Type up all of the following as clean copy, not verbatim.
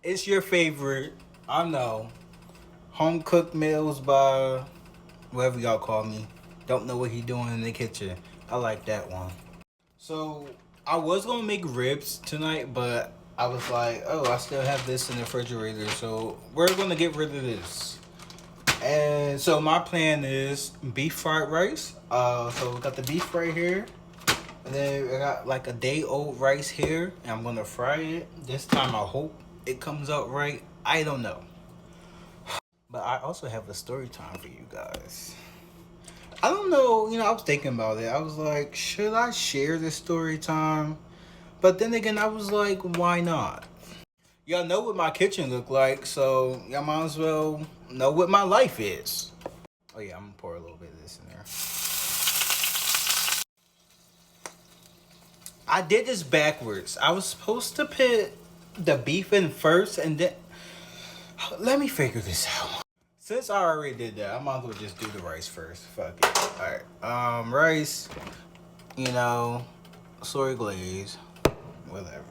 It's your favorite, I know, home cooked meals by whatever y'all call me. Don't know what he doing in the kitchen. I like that one. So I was gonna make ribs tonight, but I was like, oh, I still have this in the refrigerator, so we're gonna get rid of this. And so my plan is beef fried rice. So we got the beef right here. And then I got like a day old rice here, and I'm gonna fry it. This time I hope it comes out right. I don't know. But I also have a story time for you guys. I don't know, I was thinking about it. I was like, should I share this story time? But then again, I was like, why not? Y'all know what my kitchen look like, so y'all might as well know what my life is. Oh yeah, I'm gonna pour a little bit of this in there. I did this backwards. I was supposed to put the beef in first and then... Let me figure this out. Since I already did that, I might as well just do the rice first. Fuck it. Alright. Rice, soy glaze, whatever.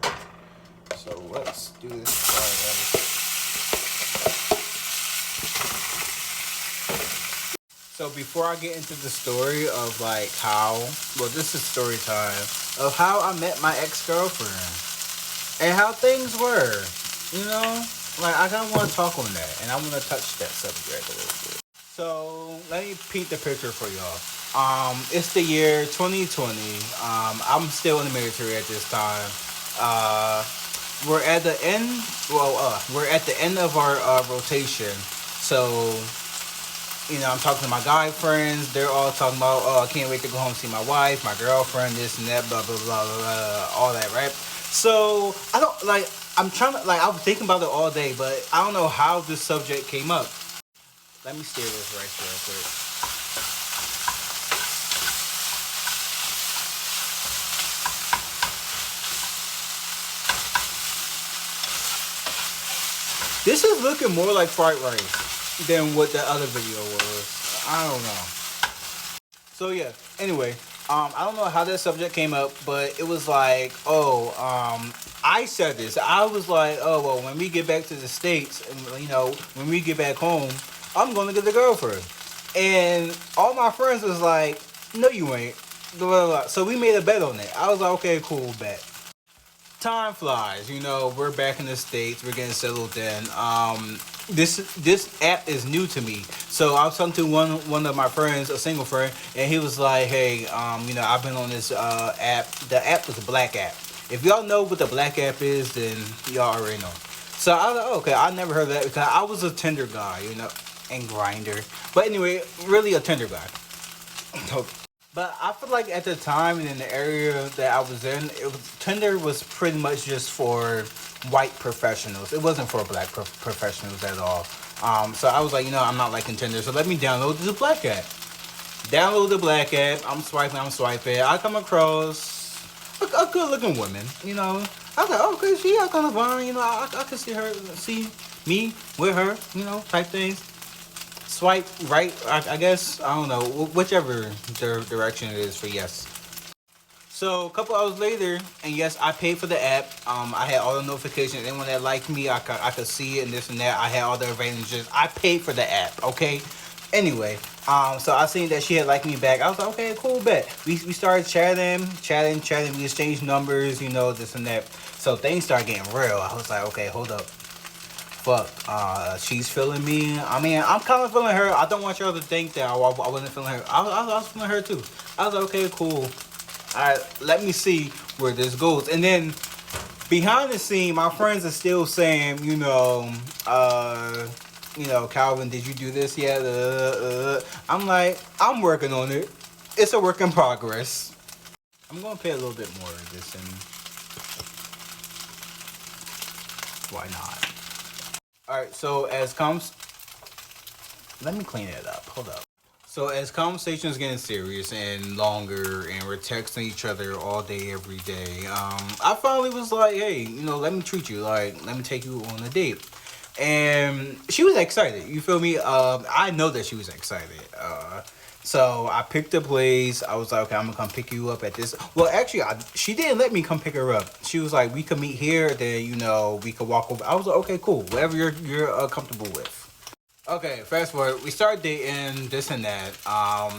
So let's do this. So before I get into the story of like how, well, this is story time of how I met my ex-girlfriend and how things were, like I kind of want to talk on that and I want to touch that subject a little bit. So let me paint the picture for y'all. It's the year 2020. I'm still in the military at this time. We're at the end. We're at the end of our rotation. So I'm talking to my guy friends. They're all talking about, oh, I can't wait to go home and see my wife, my girlfriend, this and that, blah, blah, blah, blah, blah, all that, right? So, I don't, like, I'm trying to, like, I was thinking about it all day, but I don't know how this subject came up. Let me stir this rice real quick. This is looking more like fried rice than what the other video was. I don't know. So yeah. Anyway, I don't know how that subject came up, but it was like, I said this. I was like, oh well, when we get back to the states, and when we get back home, I'm gonna get the girlfriend. And all my friends was like, no, you ain't. Blah, blah, blah. So we made a bet on it. I was like, okay, cool, bet. Time flies, we're back in the states, we're getting settled in. This app is new to me, so I was talking to one of my friends, a single friend, and he was like, hey, I've been on this app. The app was a black app. If y'all know what the black app is, then y'all already know. So I was like, okay, I never heard of that because I was a Tinder guy, and Grinder, but anyway, really a Tinder guy. But I feel like at the time and in the area that I was in, Tinder was pretty much just for white professionals. It wasn't for black professionals at all. So I was like, I'm not liking Tinder, so let me download the black app. Download the black app. I'm swiping. I come across a good-looking woman. I was like, oh, okay, she kind of fine. I can see me with her. Type things. Swipe right, I guess. I don't know, whichever direction it is for yes. So a couple hours later, and yes, I paid for the app. I had all the notifications. Anyone that liked me, I could see it and this and that. I had all the advantages. I paid for the app, okay? Anyway, so I seen that she had liked me back. I was like, okay, cool, bet. We started chatting. We exchanged numbers, this and that. So things started getting real. I was like, okay, hold up. Fuck, she's feeling me. I mean, I'm kind of feeling her. I don't want y'all to think that I wasn't feeling her. I was feeling her too. I was like, okay, cool. Alright, let me see where this goes. And then, behind the scene, my friends are still saying, Calvin, did you do this yet? I'm like, I'm working on it. It's a work in progress. I'm gonna pay a little bit more of this and why not? Alright, so let me clean it up. Hold up. So as conversations getting serious and longer and we're texting each other all day, every day, I finally was like, hey, let me treat you. Like, let me take you on a date. And she was excited. You feel me? I know that she was excited. So I picked a place. I was like, okay, I'm gonna come pick you up at this. Well, actually, she didn't let me come pick her up. She was like, we could meet here. Then we could walk over. I was like, okay, cool, whatever you're comfortable with. Okay, fast forward. We start dating, this and that.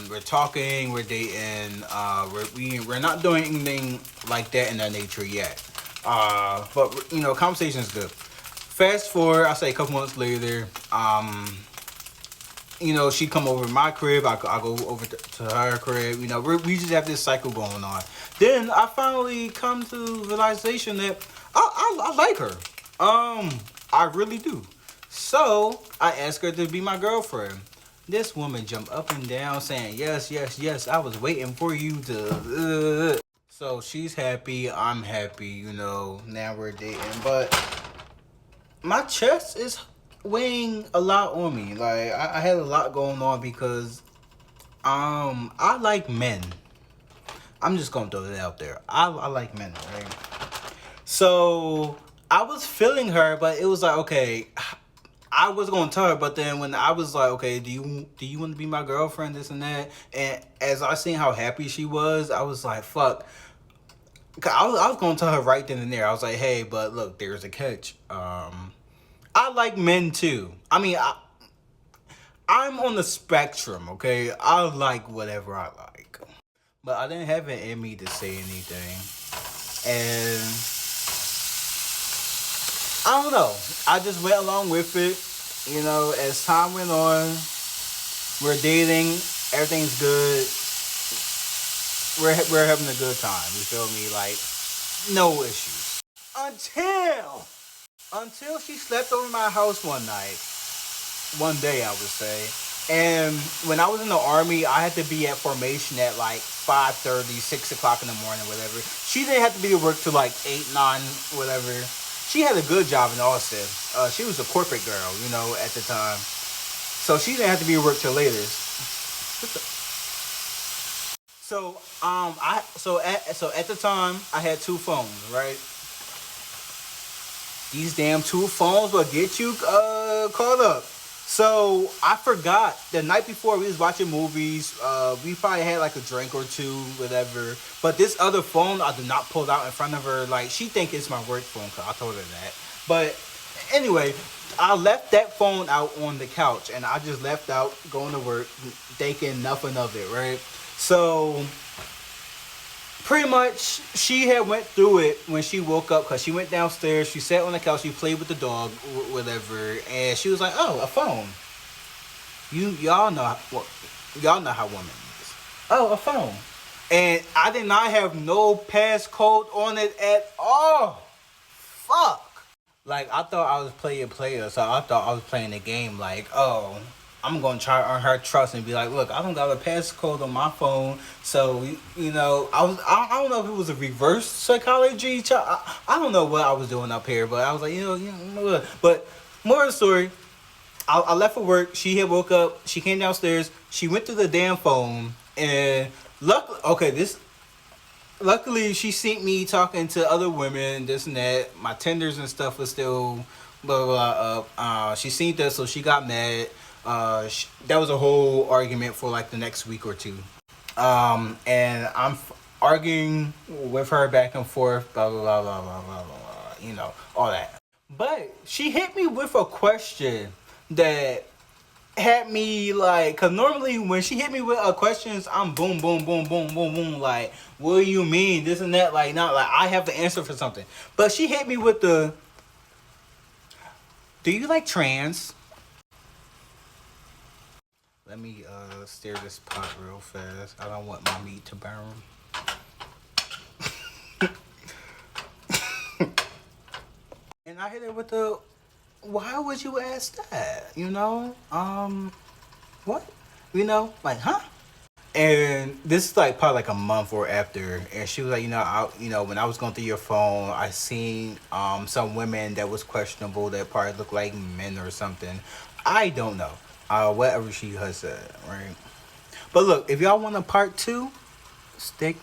We're talking, we're dating. We're not doing anything like that in that nature yet. But conversation is good. Fast forward, I say a couple months later. She come over to my crib. I go over to her crib. We just have this cycle going on. Then I finally come to realization that I like her. I really do. So I asked her to be my girlfriend. This woman jumped up and down saying, yes, yes, yes, I was waiting for you to. So she's happy, I'm happy, now we're dating. But my chest is weighing a lot on me. Like, I had a lot going on because I like men. I'm just gonna throw that out there. I like men, right? So I was feeling her, but it was like, okay, I was gonna tell her, but then when I was like, okay, do you want to be my girlfriend, this and that, and as I seen how happy she was, I was like, fuck. I was gonna tell her right then and there. I was like, hey, but look, there's a catch. I like men too. I mean, I'm on the spectrum, okay? I like whatever I like, but I didn't have it in me to say anything, and I don't know. I just went along with it. As time went on, we're dating. Everything's good. We're having a good time. You feel me? Like, no issues. Until she slept over my house one night. One day, I would say. And when I was in the army, I had to be at formation at like 5:30, 6 o'clock in the morning, whatever. She didn't have to be to work till like 8, 9, whatever. She had a good job in Austin. She was a corporate girl, at the time. So she didn't have to be at work till later. So at the time I had 2 phones, right? These damn 2 phones will get you caught up. So I forgot the night before we was watching movies. We probably had like a drink or two, whatever. But this other phone I did not pull out in front of her. Like, she think it's my work phone because I told her that. But anyway, I left that phone out on the couch and I just left out going to work, thinking nothing of it, right? So pretty much she had went through it when she woke up because she went downstairs, she sat on the couch, she played with the dog, whatever, and she was like, oh, a phone. Y'all know how women is. Oh, a phone. And I did not have no passcode on it at all. Fuck. Like, I thought I was playing player, so I thought I was playing the game like, oh, I'm gonna try to earn her trust and be like, look, I don't got a passcode on my phone, so I don't know if it was a reverse psychology. I don't know what I was doing up here, but I was like, what? But more of the story, I left for work. She had woke up. She came downstairs. She went through the damn phone, and luckily she seen me talking to other women, this and that. My tenders and stuff was still blah blah blah. She seen that, so she got mad. That was a whole argument for like the next week or two. And I'm arguing with her back and forth, blah blah blah blah blah blah blah, all that. But she hit me with a question that had me like, cause normally when she hit me with questions, I'm boom boom boom boom boom boom, like, what do you mean, this and that, like, not like I have the answer for something. But she hit me with the, do you like trans? Let me stir this pot real fast. I don't want my meat to burn. And I hit her with the, why would you ask that? What? Like, huh? And this is like probably like a month or after, and she was like, when I was going through your phone, I seen some women that was questionable that probably looked like men or something. I don't know. Whatever she has said, right? But look, if y'all want a part 2, stick